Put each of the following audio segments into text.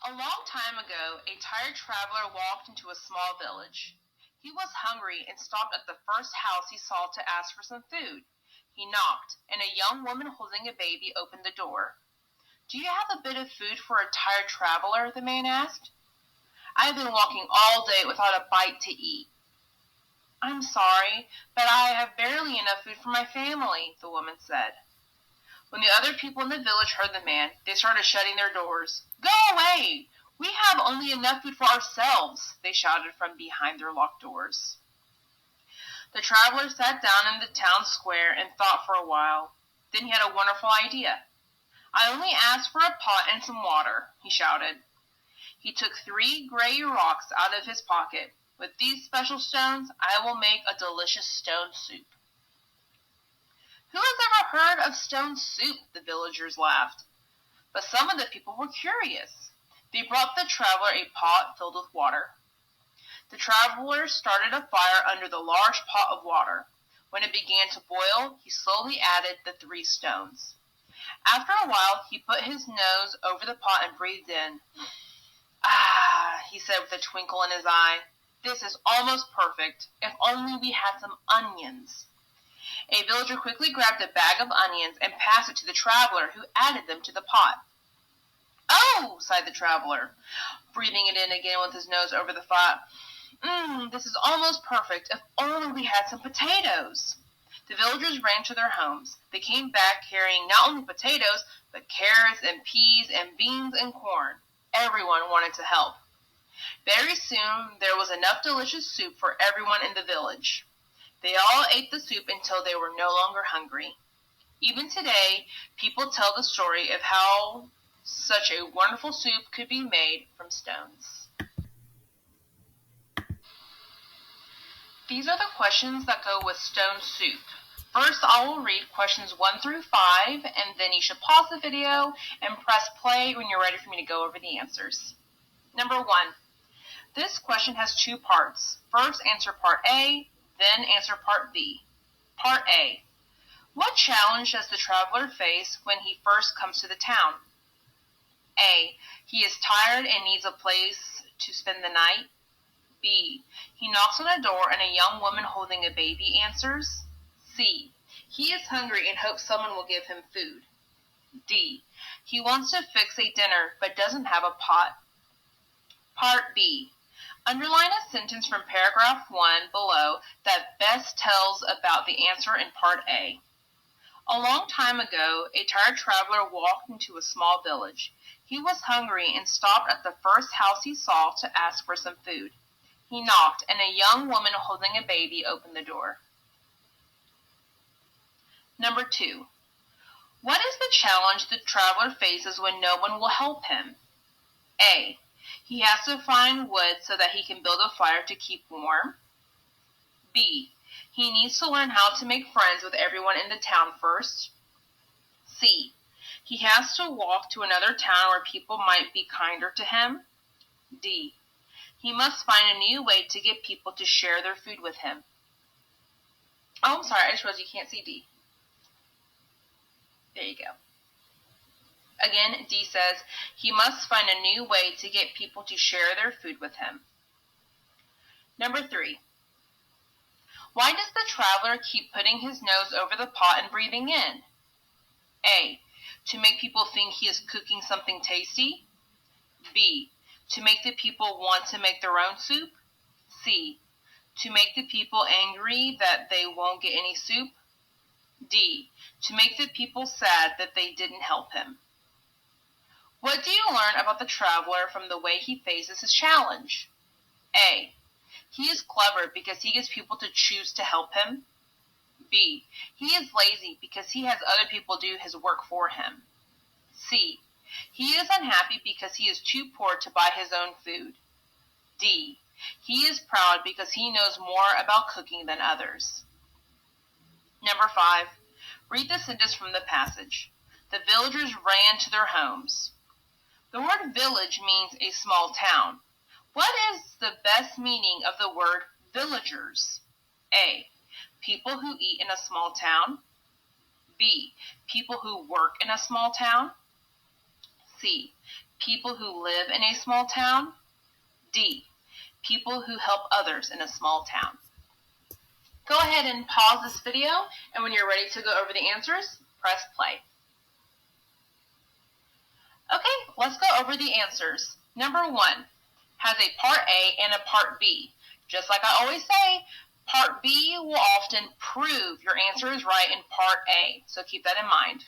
A long time ago, a tired traveler walked into a small village. He was hungry and stopped at the first house he saw to ask for some food. He knocked, and a young woman holding a baby opened the door. "Do you have a bit of food for a tired traveler?" the man asked. "I have been walking all day without a bite to eat." "I'm sorry, but I have barely enough food for my family," the woman said. When the other people in the village heard the man, they started shutting their doors. "Go away! We have only enough food for ourselves," they shouted from behind their locked doors. The traveler sat down in the town square and thought for a while. Then he had a wonderful idea. "I only asked for a pot and some water," he shouted. He took 3 gray rocks out of his pocket. "With these special stones, I will make a delicious stone soup." "Who has ever heard of stone soup?" the villagers laughed. But some of the people were curious. They brought the traveler a pot filled with water. The traveler started a fire under the large pot of water. When it began to boil, he slowly added the 3 stones. After a while, he put his nose over the pot and breathed in. "Ah," he said with a twinkle in his eye, "this is almost perfect. If only we had some onions." A villager quickly grabbed a bag of onions and passed it to the traveler, who added them to the pot. "Oh," sighed the traveler, breathing it in again with his nose over the fire. This is almost perfect. If only we had some potatoes." The villagers ran to their homes. They came back carrying not only potatoes, but carrots and peas and beans and corn. Everyone wanted to help. Very soon there was enough delicious soup for everyone in the village. They all ate the soup until they were no longer hungry. Even today, people tell the story of how such a wonderful soup could be made from stones. These are the questions that go with stone soup. First, I will read questions 1 through 5, and then you should pause the video and press play when you're ready for me to go over the answers. Number 1. This question has 2 parts. First, answer part A, then answer part B. Part A. What challenge does the traveler face when he first comes to the town? A. He is tired and needs a place to spend the night. B. He knocks on a door and a young woman holding a baby answers. C. He is hungry and hopes someone will give him food. D. He wants to fix a dinner but doesn't have a pot. Part B. Underline a sentence from paragraph 1 below that best tells about the answer in part A. A long time ago, a tired traveler walked into a small village. He was hungry and stopped at the first house he saw to ask for some food. He knocked, and a young woman holding a baby opened the door. Number 2. What is the challenge the traveler faces when no one will help him? A. He has to find wood so that he can build a fire to keep warm. B. He needs to learn how to make friends with everyone in the town first. C. He has to walk to another town where people might be kinder to him. D. He must find a new way to get people to share their food with him. Oh, I'm sorry, I just realized you can't see D. There you go. Again, D says, he must find a new way to get people to share their food with him. Number 3. Why does the traveler keep putting his nose over the pot and breathing in? A. To make people think he is cooking something tasty. B. To make the people want to make their own soup. C. To make the people angry that they won't get any soup. D. To make the people sad that they didn't help him. What do you learn about the traveler from the way he faces his challenge? A. He is clever because he gets people to choose to help him. B. He is lazy because he has other people do his work for him. C. He is unhappy because he is too poor to buy his own food. D. He is proud because he knows more about cooking than others. Number 5. Read the sentence from the passage. The villagers ran to their homes. The word village means a small town. What is the best meaning of the word villagers? A. People who eat in a small town. B. People who work in a small town. C, people who live in a small town? D, people who help others in a small town? Go ahead and pause this video, and when you're ready to go over the answers, press play. Okay, let's go over the answers. Number 1 has a part A and a part B. Just like I always say, part B will often prove your answer is right in part A, so keep that in mind.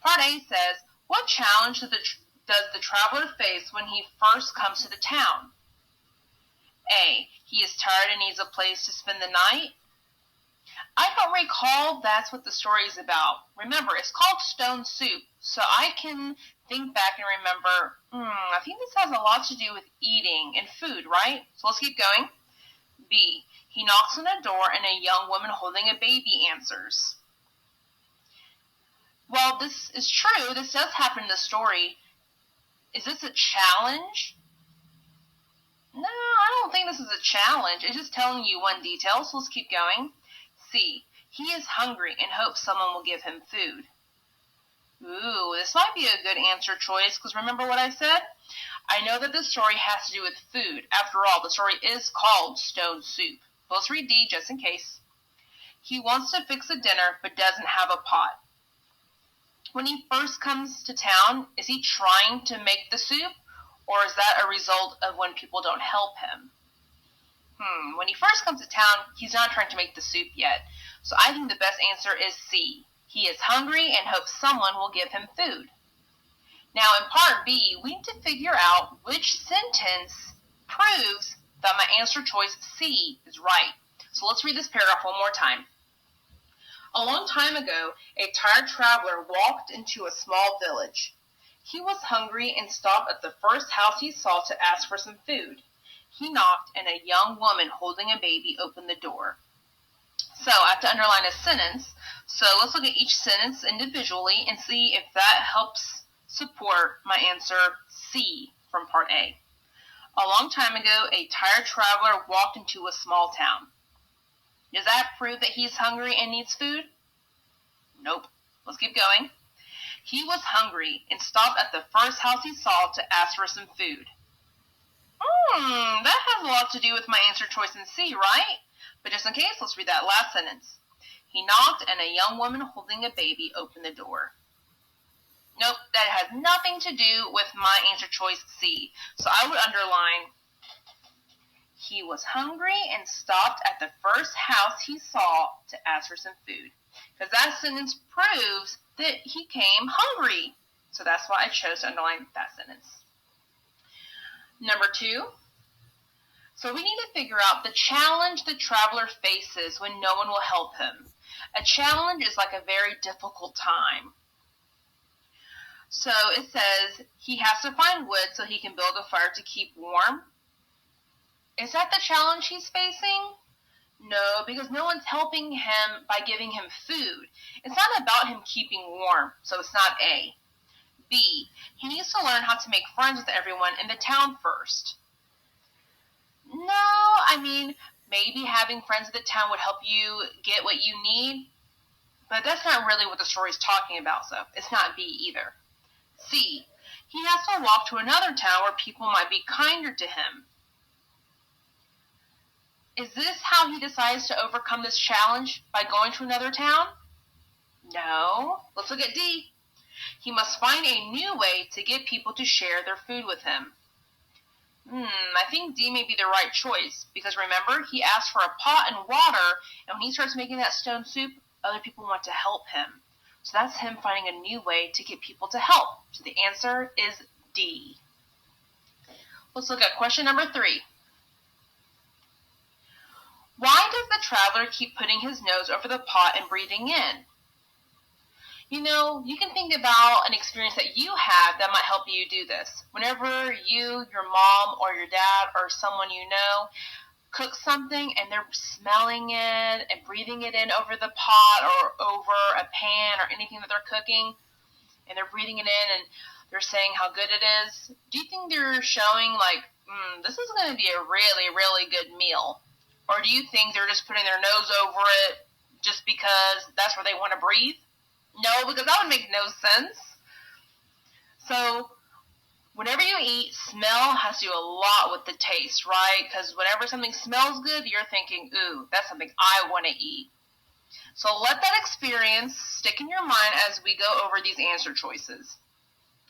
Part A says, what challenge does the traveler face when he first comes to the town? A, he is tired and needs a place to spend the night. I don't recall that's what the story is about. Remember, it's called Stone Soup, so I can think back and remember, I think this has a lot to do with eating and food, right? So let's keep going. B, he knocks on a door and a young woman holding a baby answers. Well, this is true. This does happen in the story. Is this a challenge? No, I don't think this is a challenge. It's just telling you one detail, so let's keep going. C, he is hungry and hopes someone will give him food. Ooh, this might be a good answer choice, because remember what I said? I know that this story has to do with food. After all, the story is called Stone Soup. But let's read D just in case. He wants to fix a dinner, but doesn't have a pot. When he first comes to town, is he trying to make the soup, or is that a result of when people don't help him? When he first comes to town, he's not trying to make the soup yet. So I think the best answer is C. He is hungry and hopes someone will give him food. Now in part B, we need to figure out which sentence proves that my answer choice C is right. So let's read this paragraph one more time. A long time ago, a tired traveler walked into a small village. He was hungry and stopped at the first house he saw to ask for some food. He knocked, and a young woman holding a baby opened the door. So I have to underline a sentence. So let's look at each sentence individually and see if that helps support my answer C from part A. A long time ago, a tired traveler walked into a small town. Does that prove that he's hungry and needs food? Nope. Let's keep going. He was hungry and stopped at the first house he saw to ask for some food. That has a lot to do with my answer choice in C, right? But just in case, let's read that last sentence. He knocked, and a young woman holding a baby opened the door. Nope, that has nothing to do with my answer choice C. So I would underline, he was hungry and stopped at the first house he saw to ask for some food. Because that sentence proves that he came hungry. So that's why I chose to underline that sentence. Number 2. So we need to figure out the challenge the traveler faces when no one will help him. A challenge is like a very difficult time. So it says he has to find wood so he can build a fire to keep warm. Is that the challenge he's facing? No, because no one's helping him by giving him food. It's not about him keeping warm, so it's not A. B, he needs to learn how to make friends with everyone in the town first. No, I mean, maybe having friends in the town would help you get what you need, but that's not really what the story's talking about, so it's not B either. C, he has to walk to another town where people might be kinder to him. Is this how he decides to overcome this challenge, by going to another town? No. Let's look at D. He must find a new way to get people to share their food with him. I think D may be the right choice, because remember, he asked for a pot and water, and when he starts making that stone soup, other people want to help him. So that's him finding a new way to get people to help. So the answer is D. Let's look at question number 3. Why does the traveler keep putting his nose over the pot and breathing in? You know, you can think about an experience that you have that might help you do this. Whenever you, your mom, or your dad, or someone you know cook something and they're smelling it and breathing it in over the pot or over a pan or anything that they're cooking, and they're breathing it in and they're saying how good it is, do you think they're showing like, this is going to be a really, really good meal? Or do you think they're just putting their nose over it just because that's where they want to breathe? No, because that would make no sense. So whenever you eat, smell has to do a lot with the taste, right? Because whenever something smells good, you're thinking, ooh, that's something I want to eat. So let that experience stick in your mind as we go over these answer choices.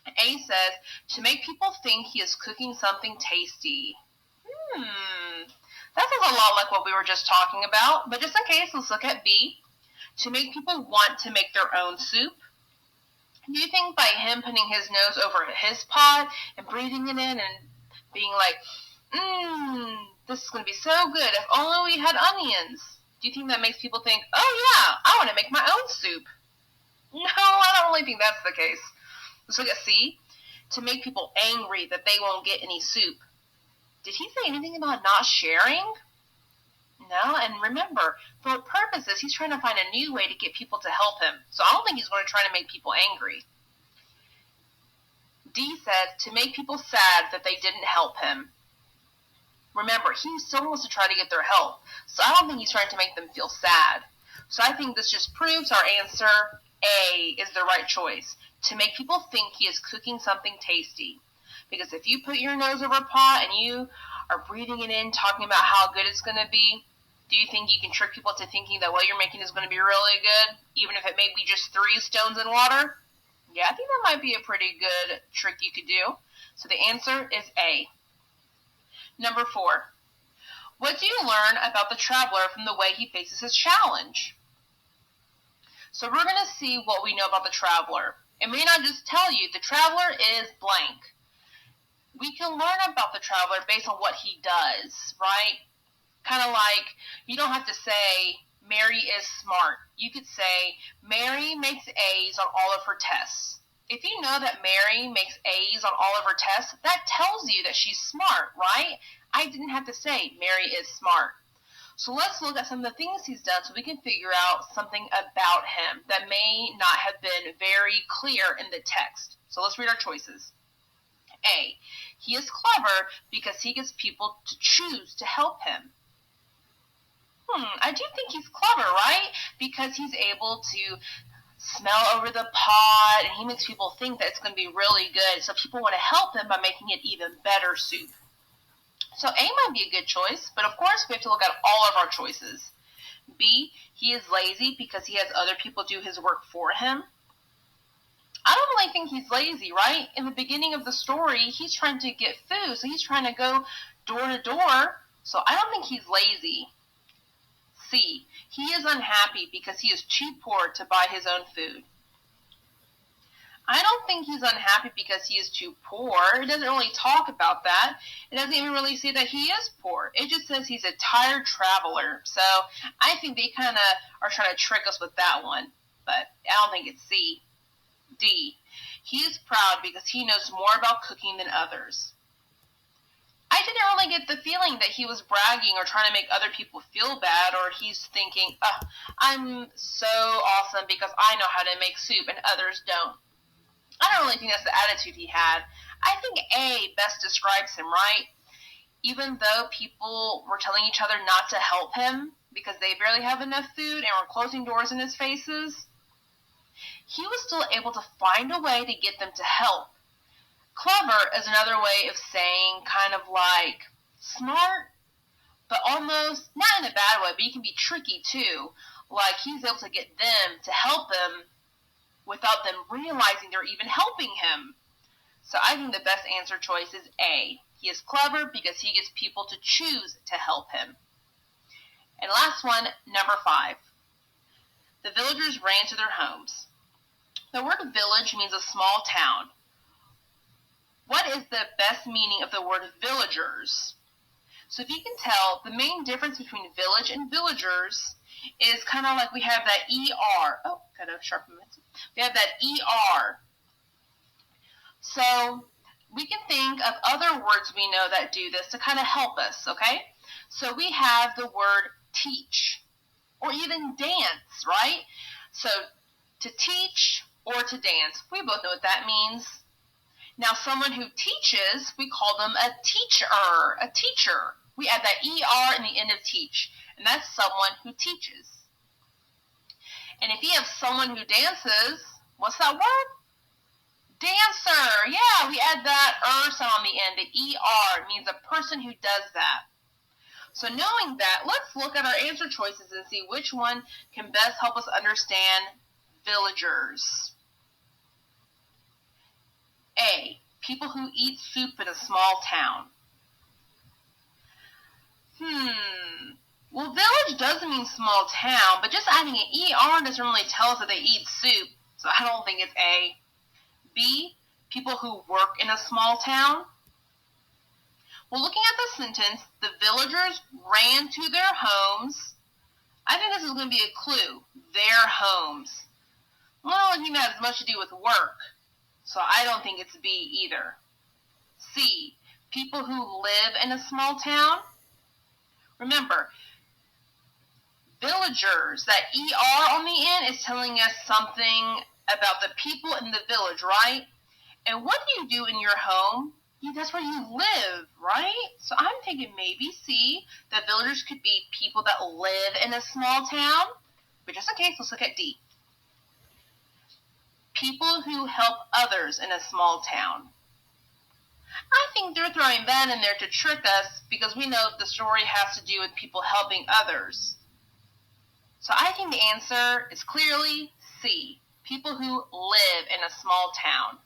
A says, to make people think he is cooking something tasty. That sounds a lot like what we were just talking about, but just in case, let's look at B. To make people want to make their own soup. Do you think by him putting his nose over his pot and breathing it in and being like, this is going to be so good, if only we had onions. Do you think that makes people think, oh yeah, I want to make my own soup? No, I don't really think that's the case. Let's look at C. To make people angry that they won't get any soup. Did he say anything about not sharing? No, and remember, for purposes, he's trying to find a new way to get people to help him. So I don't think he's going to try to make people angry. D said, to make people sad that they didn't help him. Remember, he still wants to try to get their help, so I don't think he's trying to make them feel sad. So I think this just proves our answer A is the right choice, to make people think he is cooking something tasty. Because if you put your nose over a pot and you are breathing it in, talking about how good it's going to be, do you think you can trick people to thinking that what you're making is going to be really good, even if it may be just 3 stones in water? Yeah, I think that might be a pretty good trick you could do. So the answer is A. Number 4. What do you learn about the traveler from the way he faces his challenge? So we're going to see what we know about the traveler. It may not just tell you the traveler is blank. We can learn about the traveler based on what he does, right? Kind of like, you don't have to say, Mary is smart. You could say, Mary makes A's on all of her tests. If you know that Mary makes A's on all of her tests, that tells you that she's smart, right? I didn't have to say, Mary is smart. So let's look at some of the things he's done so we can figure out something about him that may not have been very clear in the text. So let's read our choices. A, he is clever because he gets people to choose to help him. I do think he's clever, right? Because he's able to smell over the pot, and he makes people think that it's going to be really good, so people want to help him by making it even better soup. So A might be a good choice, but of course we have to look at all of our choices. B, he is lazy because he has other people do his work for him. I don't really think he's lazy, right? In the beginning of the story, he's trying to get food, so he's trying to go door to door, so I don't think he's lazy. C, he is unhappy because he is too poor to buy his own food. I don't think he's unhappy because he is too poor. It doesn't really talk about that. It doesn't even really say that he is poor. It just says he's a tired traveler. So I think they kind of are trying to trick us with that one. But I don't think it's C. D, he is proud because he knows more about cooking than others. I didn't really get the feeling that he was bragging or trying to make other people feel bad, or he's thinking, I'm so awesome because I know how to make soup and others don't. I don't really think that's the attitude he had. I think A best describes him, right? Even though people were telling each other not to help him because they barely have enough food and were closing doors in his faces, he was still able to find a way to get them to help. Clever is another way of saying kind of like smart, but almost, not in a bad way, but you can be tricky too. Like he's able to get them to help him without them realizing they're even helping him. So I think the best answer choice is A. He is clever because he gets people to choose to help him. And last one, number 5. The villagers ran to their homes. The word village means a small town. What is the best meaning of the word villagers? So if you can tell, the main difference between village and villagers is kind of like we have that ER. Oh, got to sharpen it. We have that ER. So we can think of other words we know that do this to kind of help us, okay? So we have the word teach or even dance, right? So to teach or to dance, we both know what that means. Now, someone who teaches, we call them a teacher, a teacher. We add that ER in the end of teach, and that's someone who teaches. And if you have someone who dances, what's that word? Dancer. Yeah, we add that sound on the end. The ER means a person who does that. So knowing that, let's look at our answer choices and see which one can best help us understand villagers. A, people who eat soup in a small town. Well, village doesn't mean small town, but just adding an ER doesn't really tell us that they eat soup, so I don't think it's A. B, people who work in a small town. Well, looking at the sentence, the villagers ran to their homes. I think this is going to be a clue. Their homes. Well, I don't think that has much to do with work, so I don't think it's B either. C, people who live in a small town. Remember, villagers, that ER on the end is telling us something about the people in the village, right? And what do you do in your home? That's where you live, right? So I'm thinking maybe C, that villagers could be people that live in a small town. But just in case, let's look at D. People who help others in a small town. I think they're throwing that in there to trick us because we know the story has to do with people helping others. So I think the answer is clearly C, people who live in a small town.